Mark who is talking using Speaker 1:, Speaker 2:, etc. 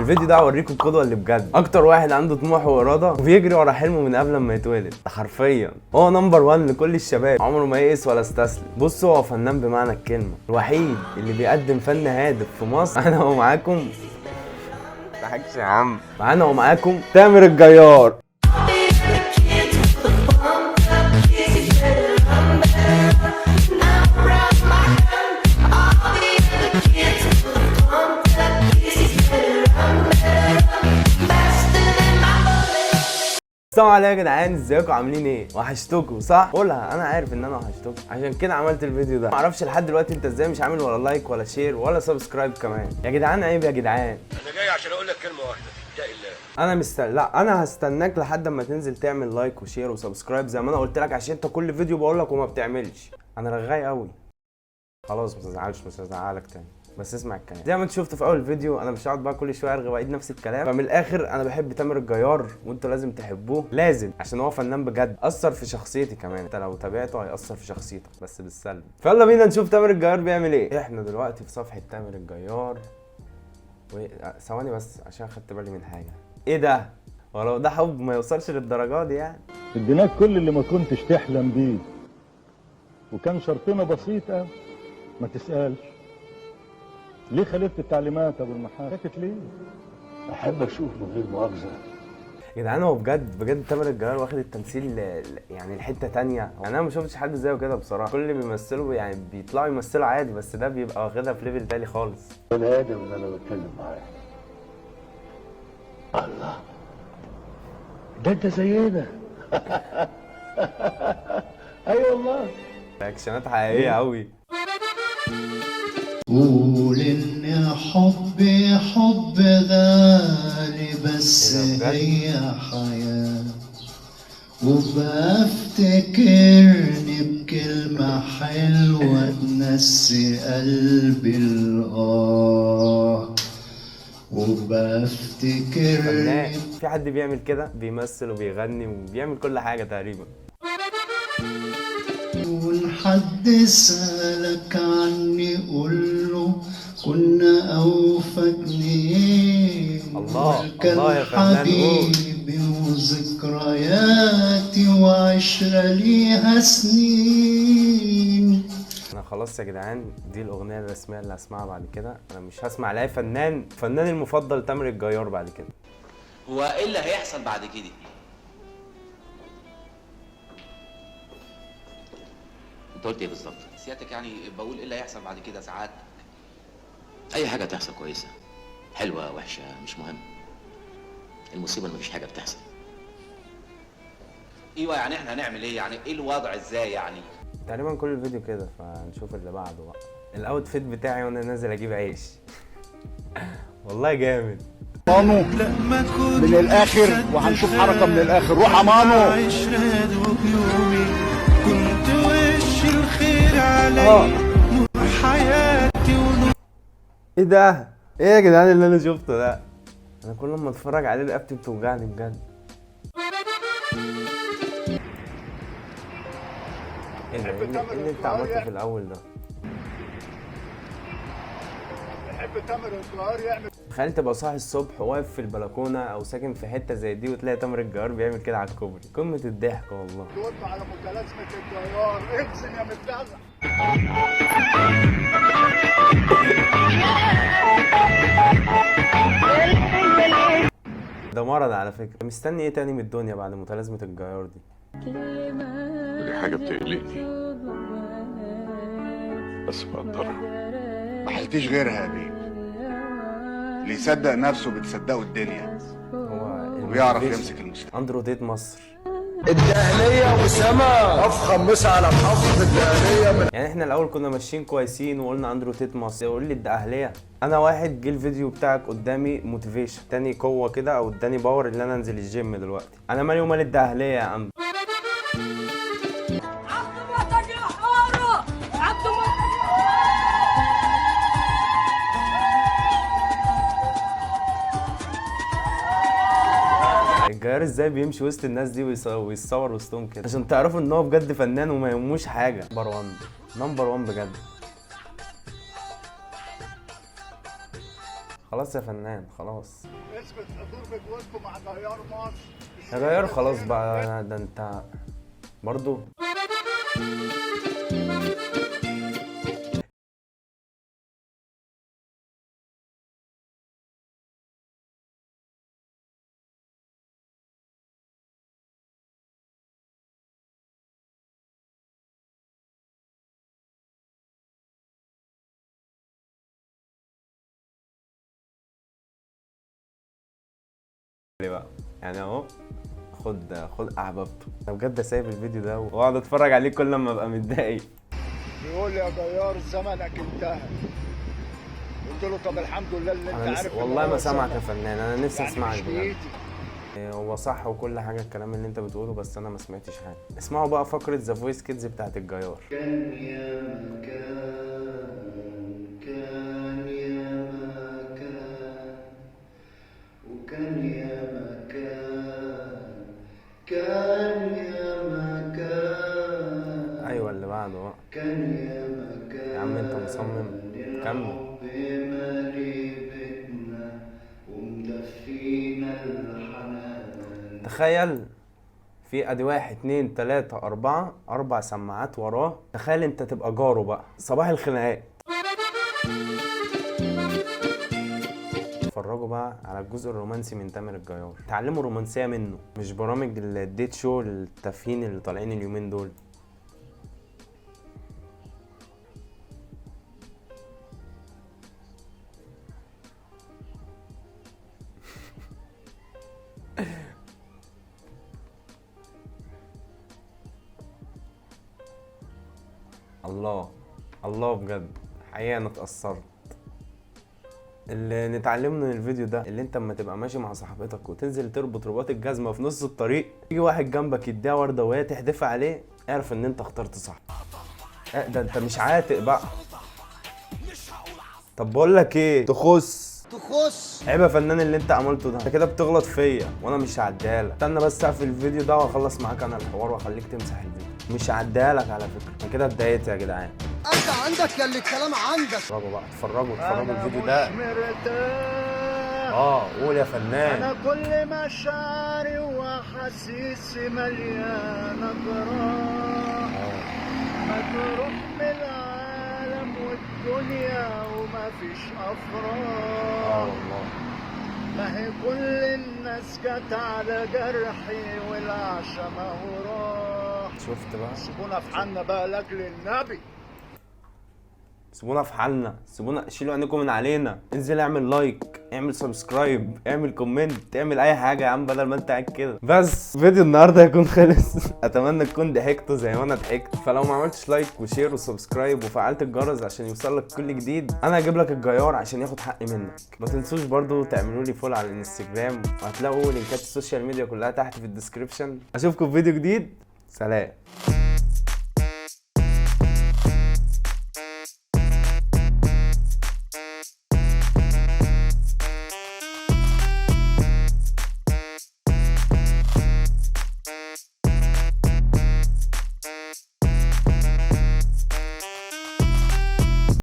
Speaker 1: في الفيديو ده هوريكم القدوه اللي بجد، اكتر واحد عنده طموح واراده وبيجري ورا حلمه من قبل ما يتولد. حرفيا هو نمبر 1 لكل الشباب، عمره ما يئس ولا استسلم. بصوا هو فنان بمعنى الكلمه، الوحيد اللي بيقدم فن هادف في مصر. انا ومعاكم تضحكش يا عم، معانا ومعاكم تامر الجيار. السلام عليكم يا جدعان، ازيكم عاملين ايه؟ وحشتكم صح؟ قولها، انا عارف ان انا وحشتكم، عشان كده عملت الفيديو ده. معرفش لحد دلوقتي انت ازاي مش عامل ولا لايك ولا شير ولا سبسكرايب كمان. يا جدعان عيب يا جدعان.
Speaker 2: انا جاي عشان اقول لك كلمه واحده، اتق الله.
Speaker 1: انا هستناك لحد ما تنزل تعمل لايك وشير وسبسكرايب زي ما انا قلت لك، عشان انت كل فيديو بقول لك وما بتعملش. انا رغاي قوي. خلاص ما تزعلش، مش هزعلك تاني، بس اسمع الكلام. زي ما انت شفت في اول فيديو، انا مش هقعد بقى كل شويه ارغي واعيد نفس الكلام. فمن الاخر انا بحب تامر الجيار، وانتوا لازم تحبوه، لازم، عشان هو فنان بجد. اثر في شخصيتي كمان، انت لو تابعته هيأثر في شخصيتك بس بالسلب. فيلا بينا نشوف تامر الجيار بيعمل ايه. احنا دلوقتي في صفحه تامر الجيار ثواني بس عشان خدت بالي من حاجه. ايه ده؟ ولو ده حب ما يوصلش للدرجات دي يعني.
Speaker 3: اديناك كل اللي ما كنتش تحلم بيه، وكان شرطنا بسيط قوي، ما تسألش ليه خالفت التعليمات يا ابو المحاسن؟ ساكت ليه؟
Speaker 2: احب اشوف من غير مؤاخذه.
Speaker 1: يا جدعان هو بجد تامر الجيار واخد التمثيل يعني لحته تانية. انا ما شفتش حد زيه كده بصراحه. كل اللي بيمثلوا يعني بيطلعوا يمثلوا عادي، بس ده بيبقى واخدها في ليفل تاني خالص.
Speaker 2: انا ادم اللي انا بتكلم معاه. الله، ده انت زينا. اي والله،
Speaker 1: رياكشنات حقيقيه قوي.
Speaker 4: قول ان حبي حب غالي، بس هي حياة، وبفتكرني بكلمة حلوة تنسي قلبي الآه، وبفتكرني.
Speaker 1: في حد بيعمل كده؟ بيمثل وبيغني وبيعمل كل حاجه تقريبا.
Speaker 4: وإن حد سألك عني قوله كنا أوفى اتنين.
Speaker 1: الله يا فنان،
Speaker 4: حبيبي وذكرياتي وعشرة ليها سنين.
Speaker 1: انا خلاص يا جدعان، دي الاغنيه الرسميه اللي هسمعها بعد كده. انا مش هسمع لاي فنان المفضل تامر الجيار بعد كده.
Speaker 5: هو ايه اللي هيحصل بعد كده؟ انت قلت ايه بالظبط؟ سيادتك يعني بقول ايه اللي هيحصل بعد كده؟ ساعات اي حاجه تحصل كويسه، حلوه وحشه مش مهم، المصيبه ان مفيش حاجه بتحصل. ايوه يعني احنا هنعمل ايه؟ يعني ايه الوضع ازاي يعني؟
Speaker 1: تقريبا كل الفيديو كده، فنشوف اللي بعده بقى. الاوتفيت بتاعي وانا نازل اجيب عيش. والله جامد.
Speaker 3: مانو من الاخر، وهنشوف حركه من الاخر. روح يا مانو.
Speaker 6: كنت وش الخير علي نور حياتي ونور.
Speaker 1: ايه ده؟ ايه يا جدعان اللي انا شفته ده؟ انا كل ما اتفرج عليه رقبتي بتوجعني بجد. ايه ده؟ ايه اللي انت عملته في الاول ده؟
Speaker 3: بحب تامر الجيار يعمل.
Speaker 1: تخيل تبقى صاحي الصبح واقف في البلكونه او ساكن في حته زي دي، وتلاقي تامر الجيار بيعمل كده على الكوبري. قمه الضحك والله.
Speaker 3: دول على متلازمه الجيار، انزل يا متلازمه.
Speaker 1: ده مرض على فكره. مستني ايه تاني من الدنيا بعد متلازمه الجيار دي؟
Speaker 7: دي حاجة بتقلقني بس بقدرها.
Speaker 8: ما حلتيش غيرها يا بيه. اللي يصدق نفسه بتصدقه الدنيا،
Speaker 1: هو
Speaker 8: وبيعرف يمسك المستقبل.
Speaker 1: اندرو تيت مصر.
Speaker 2: الدهليه وسما افخم مسا على محافظه الدهليه من.
Speaker 1: يعني احنا الاول كنا ماشيين كويسين وقلنا اندرو تيت مصر، يقول لي الدقهليه. انا واحد جه الفيديو بتاعك قدامي موتيفيشن، تاني قوه كده او اداني باور ان انا انزل الجيم دلوقتي. انا مالي ومال الدقهليه يا عم. الجيار ازاي بيمشي وسط الناس دي ويتصور وسطهم كده، عشان تعرفوا ان هو بجد فنان وما يهموش حاجه. نمبر 1 نمبر 1 بجد. خلاص يا فنان خلاص.
Speaker 2: اثبت حضور بجوازكم مع غيار مصر.
Speaker 1: يا غير خلاص بقى، ده انت برضو. ليه بقى يعني اهو، خد احبابته. انا بجد سايب الفيديو ده واقعد اتفرج عليه كل ما ابقى متضايق.
Speaker 2: بيقول لي يا غيار زمنك انتهى. قلت له طب الحمد لله اللي انت عارف
Speaker 1: والله
Speaker 2: إن
Speaker 1: ما
Speaker 2: هو
Speaker 1: سامعك
Speaker 2: زمن.
Speaker 1: يا فنان، انا نفسي
Speaker 2: يعني
Speaker 1: اسمعك
Speaker 2: مش
Speaker 1: بجد.
Speaker 2: بإيدي.
Speaker 1: هو صح وكل حاجه الكلام اللي انت بتقوله، بس انا ما سمعتش حاجه. اسمعوا بقى فقره ذا فويس كيدز بتاعت الجيار.
Speaker 4: كان يا مكان، كان يا مكان، وكان يا مكان، كان يا مكان،
Speaker 1: ايوه اللي بعده بقى.
Speaker 4: كان يا مكان
Speaker 1: يا عم انت مصمم كمل.
Speaker 4: الحب مالي بيتنا ومدفينا الحنان.
Speaker 1: تخيل في ادي 1 2 3 4 4 سماعات وراه. تخيل انت تبقى جاره بقى، صباح الخناقات. اتفرجوا بقى على الجزء الرومانسي من تامر الجيار، اتعلموا رومانسيه منه، مش برامج الديت شو التافهين اللي طالعين اليومين دول. الله بجد حقيقة انا اتأثرت. اللي نتعلمه من الفيديو ده، اللي انت اما تبقى ماشي مع صاحبتك وتنزل تربط رباط الجزمة في نص الطريق، يجي واحد جنبك يديها وردة وهي تحدفها عليه، اعرف ان انت اخترت صح. ده انت مش عاتق بقى. طب بقول لك ايه، تخص عيب يا فنان اللي انت عملته ده، انت كده بتغلط فيا وانا مش هعديها لك. استنى بس اقفل الفيديو ده واخلص معاك انا الحوار واخليك تمسح الفيديو. مش هعديها لك على فكره، انا كده اتضايقت يا جدعان.
Speaker 2: انت عندك يا اللي الكلام عندك.
Speaker 1: اتفرجوا بقى، اتفرجوا الفيديو ده.
Speaker 2: مش مرتاح.
Speaker 1: قول يا فنان.
Speaker 2: انا كل مشاعري واحاسيسي مليانه جراح. مجروح من العالم والدنيا ومفيش افراح.
Speaker 1: والله
Speaker 2: ما هي كل الناس جت على جرحي والعشا ما هو راح.
Speaker 1: شفت بقى،
Speaker 2: سيبونا في حالنا بقى لاجل النبي.
Speaker 1: سيبونا في حالنا، سيبونا، شيلوا عينيكم من علينا. انزل اعمل لايك، اعمل سبسكرايب، اعمل كومنت، اعمل اي حاجه يا عم بدل ما انت قاعد كده. بس فيديو النهارده هيكون خلص. اتمنى تكون ضحكتوا زي ما انا ضحكت. فلو ما عملتش لايك وشير وسبسكرايب وفعلت الجرس عشان يوصلك كل جديد، انا هجيب لك الجيار عشان ياخد حقي منك. ما تنسوش برضو تعملوا لي فولو على الانستجرام، وهتلاقوا لينكات السوشيال ميديا كلها تحت في الديسكريبشن. اشوفكم في فيديو جديد، سلام.